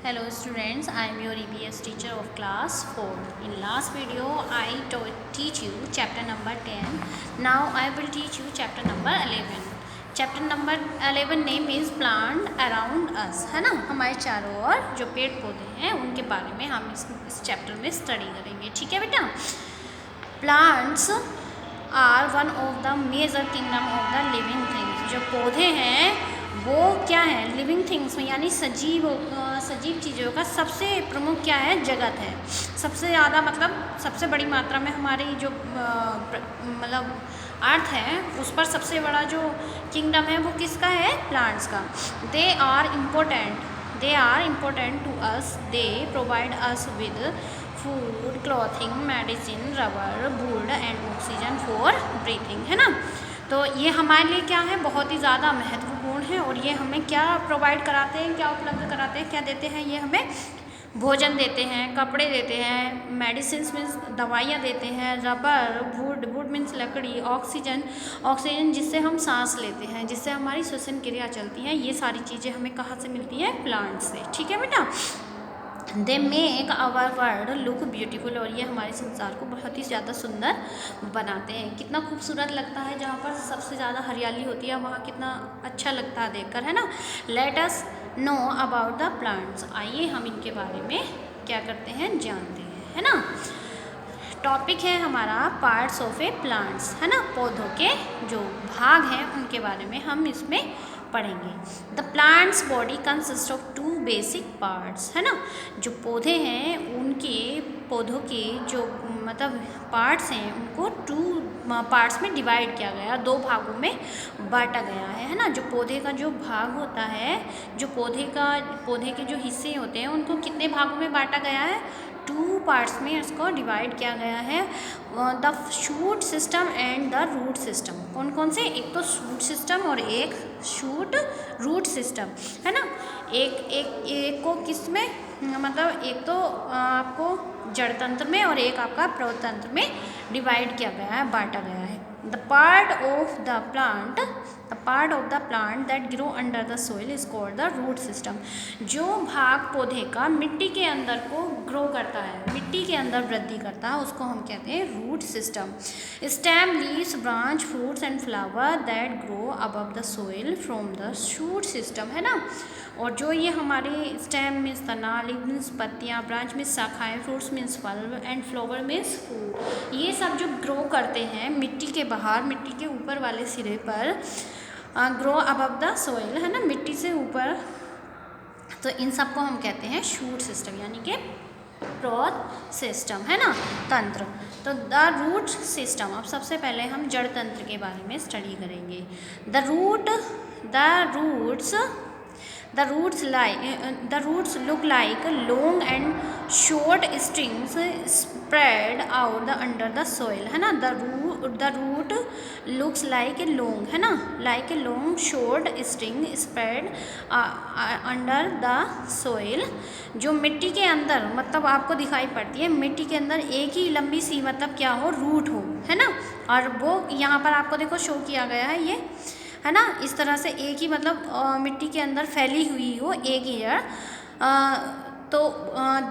Hello students, I am your EBS teacher of class 4. In last video, I teach you chapter number 10. Now I will teach you chapter number 11. Chapter number 11 name is plant around us, है ना। हमारे चारों ओर जो पेड़ पौधे हैं उनके बारे में हम इस चैप्टर में स्टडी करेंगे, ठीक है बेटा। Plants are one of the major kingdom of the living things. जो पौधे हैं वो क्या है, लिविंग थिंग्स में यानी सजीव चीज़ों का सबसे प्रमुख क्या है, जगत है। सबसे ज़्यादा मतलब सबसे बड़ी मात्रा में हमारी जो मतलब अर्थ है उस पर सबसे बड़ा जो किंगडम है वो किसका है, प्लांट्स का। They are important to us. They provide us with food, clothing, medicine, rubber, wood and oxygen for breathing, है ना। तो ये हमारे लिए क्या है, बहुत ही ज़्यादा महत्वपूर्ण है। और ये हमें क्या प्रोवाइड कराते हैं, क्या उपलब्ध कराते हैं, क्या देते हैं, ये हमें भोजन देते हैं, कपड़े देते हैं, मेडिसिन मीन्स दवाइयाँ देते हैं, रबर, वुड मीन्स लकड़ी, ऑक्सीजन जिससे हम सांस लेते हैं, जिससे हमारी श्वसन क्रिया चलती है। ये सारी चीज़ें हमें कहाँ से मिलती हैं, प्लांट से, ठीक है बेटा। They make our world look beautiful. और ये हमारे संसार को बहुत ही ज़्यादा सुंदर बनाते हैं। कितना खूबसूरत लगता है, जहाँ पर सबसे ज़्यादा हरियाली होती है वहाँ कितना अच्छा लगता है देखकर, है ना। Let us know about the plants. आइए हम इनके बारे में क्या करते हैं, जानते हैं, है ना। टॉपिक है हमारा पार्ट्स ऑफ ए प्लांट्स, है ना। पौधों के जो भाग हैं उनके बारे में हम इसमें पढ़ेंगे। The plants body consist of 2 basic parts, है ना। जो पौधे हैं उनके पौधों के जो मतलब पार्ट्स हैं उनको 2 पार्ट्स में डिवाइड किया गया, 2 भागों में बांटा गया है ना। जो पौधे का जो भाग होता है, जो पौधे के जो हिस्से होते हैं उनको कितने भागों में बांटा गया है, 2 पार्ट्स में इसको डिवाइड किया गया है। The shoot system and the root system. कौन कौन से, एक तो शूट सिस्टम और एक शूट रूट सिस्टम, है ना। एक को किस में मतलब एक तो आपको जड़ तंत्र में और एक आपका प्रतंत्र में डिवाइड किया गया है, बांटा गया है। The part of the plant that grow under the soil is called the root system. जो भाग पौधे का मिट्टी के अंदर को ग्रो करता है, मिट्टी के अंदर वृद्धि करता है, उसको हम कहते हैं root system. Stem, leaves, branch, fruits and flower that grow above the soil from the shoot system, है ना। और जो ये हमारे स्टेम मीन्स तना, लीव मीन्स पत्तियाँ, ब्रांच मीन्स शाखाएँ, फ्रूट्स मीन्स फल एंड फ्लावर मीन्स फूल, ये सब जो ग्रो करते हैं मिट्टी के बाहर, मिट्टी के ऊपर वाले सिरे पर, ग्रो अबव द सोइल, है ना, मिट्टी से ऊपर, तो इन सब को हम कहते हैं शूट सिस्टम यानी कि ग्रोथ सिस्टम, है ना, तंत्र। तो द रूट सिस्टम, अब सबसे पहले हम जड़ तंत्र के बारे में स्टडी करेंगे। The roots look like long and short strings spread out under the soil, है ना। The root looks like a long, है ना, like a long short string spread under the soil। जो मिट्टी के अंदर मतलब आपको दिखाई पड़ती है, मिट्टी के अंदर एक ही लंबी सी मतलब क्या हो, रूट हो, है ना। और वो यहाँ पर आपको देखो शो किया गया है, ये है ना, इस तरह से एक ही मतलब मिट्टी के अंदर फैली हुई हो, एक ही जड़। तो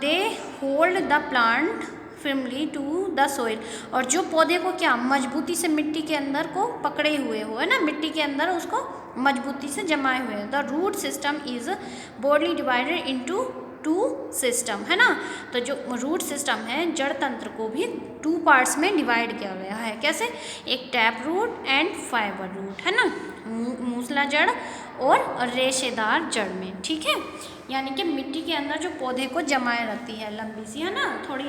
they hold the plant firmly to the soil. और जो पौधे को क्या मजबूती से मिट्टी के अंदर को पकड़े हुए हो, है ना, मिट्टी के अंदर उसको मजबूती से जमाए हुए। The root system is broadly divided into 2 system, है ना। तो जो रूट सिस्टम है, जड़ तंत्र को भी 2 पार्ट्स में डिवाइड किया गया है। कैसे, एक tap root and fibre root, है ना, मूसला जड़ और रेशेदार जड़ में, ठीक है। यानी कि मिट्टी के अंदर जो पौधे को जमाए रखती है, लंबी सी, है ना, थोड़ी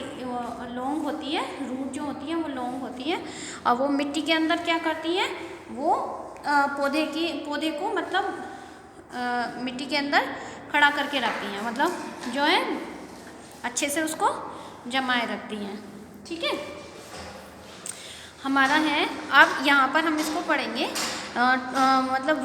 लॉन्ग होती है, रूट जो होती है वो लॉन्ग होती है, और वो मिट्टी के अंदर क्या करती है, वो पौधे को मतलब मिट्टी के अंदर खड़ा करके रखती हैं, मतलब जो है अच्छे से उसको जमाए रखती हैं, ठीक है। हमारा है, अब यहाँ पर हम इसको पढ़ेंगे मतलब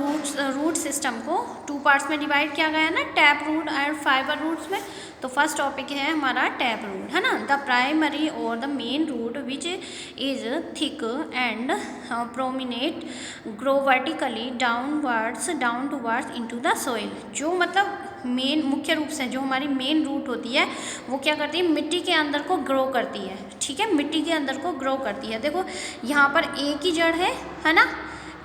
रूट सिस्टम को 2 पार्ट्स में डिवाइड किया गया है ना, टैप रूट और फाइबर रूट्स में। तो फर्स्ट टॉपिक है हमारा टैप रूट, है ना। द प्राइमरी और the main root which is thick and prominent grow vertically down towards into the soil. जो मतलब मेन मुख्य रूप से जो हमारी मेन रूट होती है वो क्या करती है, मिट्टी के अंदर को ग्रो करती है। ठीक है, मिट्टी के अंदर को ग्रो करती है। देखो यहाँ पर एक ही जड़ है ना,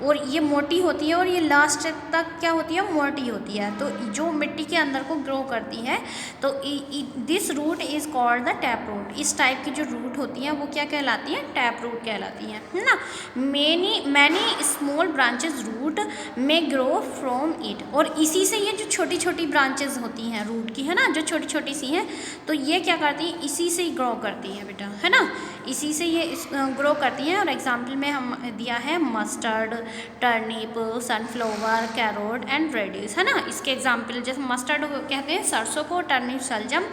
और ये मोटी होती है और ये लास्ट तक क्या होती है, मोटी होती है। तो जो मिट्टी के अंदर को ग्रो करती है तो this root is called the tap root. इस टाइप की जो रूट होती हैं वो क्या कहलाती हैं, टैप रूट कहलाती हैं, है ना। मैनी स्मॉल ब्रांचेस रूट में ग्रो फ्रॉम इट, और इसी से ये जो छोटी छोटी ब्रांचेस होती हैं रूट की, है ना, जो छोटी छोटी सी हैं, तो ये क्या करती हैं, इसी से ही ग्रो करती हैं बेटा, है ना, इसी से ये ग्रो करती हैं। और एग्जाम्पल में हम दिया है mustard, turnip, sunflower, carrot and radish, है ना। इसके एग्जाम्पल जैसे मस्टर्ड कहते हैं सरसों को, टर्निप शलजम,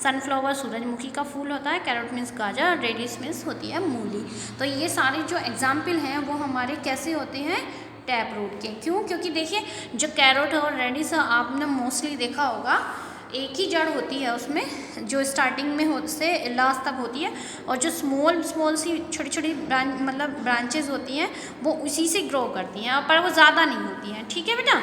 सनफ्लावर सूरजमुखी का फूल होता है, कैरोट मीन्स गाजर, रेडिस मीन्स होती है मूली। तो ये सारे जो एग्जाम्पल हैं वो हमारे कैसे होते हैं, टैप रूट के। क्यों, क्योंकि देखिए जो कैरोट और रेडिस आपने मोस्टली देखा होगा एक ही जड़ होती है उसमें, जो स्टार्टिंग में से लास्ट तक होती है, और जो स्मॉल सी छोटी छोटी ब्रांचेस होती हैं वो उसी से ग्रो करती हैं, पर वो ज़्यादा नहीं होती हैं। ठीक है बेटा।